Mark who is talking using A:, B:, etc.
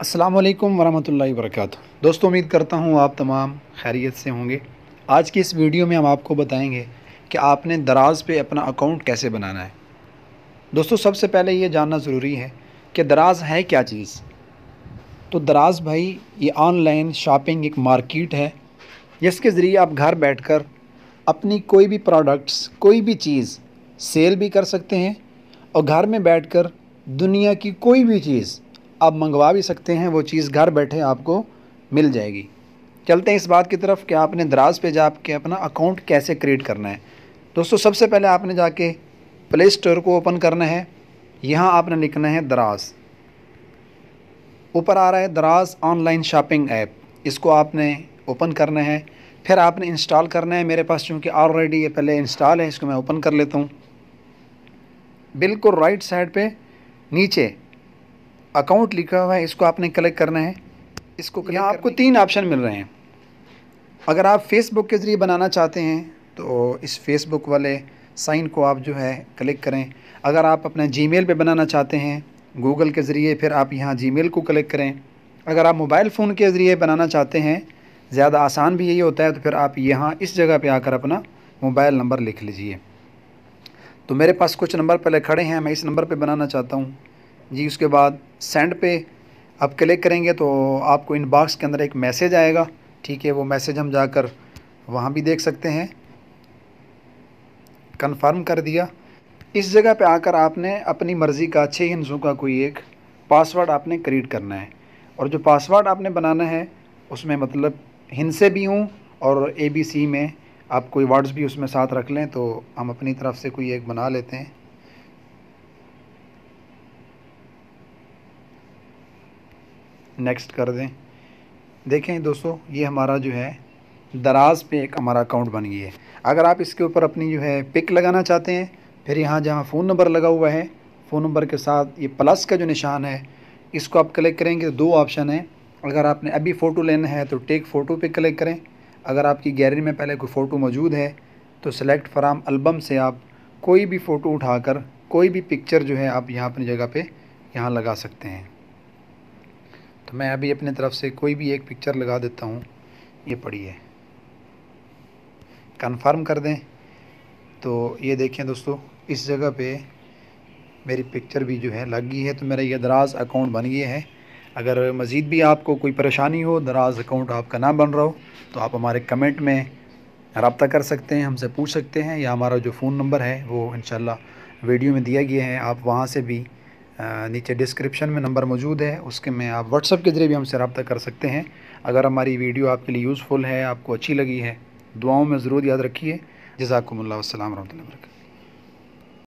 A: अस्सलाम वालेकुम वरहमतुल्लाहि वबरकातुहू। दोस्तों, उम्मीद करता हूँ आप तमाम खैरियत से होंगे। आज की इस वीडियो में हम आपको बताएंगे कि आपने दराज़ पे अपना अकाउंट कैसे बनाना है। दोस्तों, सबसे पहले ये जानना ज़रूरी है कि दराज़ है क्या चीज़। तो दराज़ भाई, ये ऑनलाइन शॉपिंग एक मार्केट है जिसके ज़रिए आप घर बैठकर अपनी कोई भी प्रोडक्ट्स, कोई भी चीज़ सेल भी कर सकते हैं और घर में बैठकर दुनिया की कोई भी चीज़ आप मंगवा भी सकते हैं। वो चीज़ घर बैठे आपको मिल जाएगी। चलते हैं इस बात की तरफ कि आपने दराज़ पे जाके अपना अकाउंट कैसे क्रिएट करना है। दोस्तों, सबसे पहले आपने जाके प्ले स्टोर को ओपन करना है। यहाँ आपने लिखना है दराज़। ऊपर आ रहा है दराज़ ऑनलाइन शॉपिंग ऐप, इसको आपने ओपन करना है। फिर आपने इंस्टॉल करना है। मेरे पास चूँकि ऑलरेडी ये पहले इंस्टॉल है, इसको मैं ओपन कर लेता हूँ। बिल्कुल राइट साइड पे नीचे अकाउंट लिखा हुआ है, इसको आपने क्लिक करना है। इसको यहाँ आपको 3 ऑप्शन मिल रहे हैं। अगर आप फेसबुक के ज़रिए बनाना चाहते हैं तो इस फेसबुक वाले साइन को आप जो है क्लिक करें। अगर आप अपना जीमेल पे बनाना चाहते हैं गूगल के ज़रिए, फिर आप यहाँ जीमेल को क्लिक करें। अगर आप मोबाइल फ़ोन के ज़रिए बनाना चाहते हैं, ज़्यादा आसान भी यही होता है, तो फिर आप यहाँ इस जगह पे आकर अपना मोबाइल नंबर लिख लीजिए। तो मेरे पास कुछ नंबर पहले खड़े हैं, मैं इस नंबर पे बनाना चाहता हूँ जी। उसके बाद सेंड पे आप क्लिक करेंगे तो आपको इनबॉक्स के अंदर एक मैसेज आएगा। ठीक है, वो मैसेज हम जाकर वहाँ भी देख सकते हैं। कन्फर्म कर दिया। इस जगह पे आकर आपने अपनी मर्ज़ी का 6 हिंसों का कोई एक पासवर्ड आपने क्रिएट करना है। और जो पासवर्ड आपने बनाना है उसमें मतलब हिंसे भी हों और ABC में आप कोई वर्ड्स भी उसमें साथ रख लें। तो हम अपनी तरफ से कोई एक बना लेते हैं। नेक्स्ट कर दें। देखें दोस्तों, ये हमारा जो है दराज़ पे एक हमारा अकाउंट बन गई है। अगर आप इसके ऊपर अपनी जो है पिक लगाना चाहते हैं, फिर यहाँ जहाँ फ़ोन नंबर लगा हुआ है, फ़ोन नंबर के साथ ये प्लस का जो निशान है, इसको आप क्लिक करेंगे तो 2 ऑप्शन है। अगर आपने अभी फ़ोटो लेना है तो टेक फ़ोटो पे क्लिक करें। अगर आपकी गैलरी में पहले कोई फ़ोटो मौजूद है तो सेलेक्ट फ्राम एल्बम से आप कोई भी फ़ोटो उठाकर कोई भी पिक्चर जो है आप यहाँ अपनी जगह पर यहाँ लगा सकते हैं। तो मैं अभी अपनी तरफ से कोई भी एक पिक्चर लगा देता हूँ। ये पड़ी है, कन्फर्म कर दें। तो ये देखें दोस्तों, इस जगह पे मेरी पिक्चर भी जो है लग गई है। तो मेरा ये दराज़ अकाउंट बन गया है। अगर मज़ीद भी आपको कोई परेशानी हो, दराज़ अकाउंट आपका ना बन रहा हो, तो आप हमारे कमेंट में रब्ता कर सकते हैं, हमसे पूछ सकते हैं, या हमारा जो फ़ोन नंबर है वो इंशाल्लाह वीडियो में दिया गया है। आप वहाँ से भी नीचे डिस्क्रिप्शन में नंबर मौजूद है, उसके में आप व्हाट्सअप के ज़रिए भी हमसे रब्ता कर सकते हैं। अगर हमारी वीडियो आपके लिए यूज़फुल है, आपको अच्छी लगी है, दुआओं में ज़रूर याद रखिए। जज़ाकुमुल्लाह, अस्सलाम रहमतुल्लाहि व बरकातहू।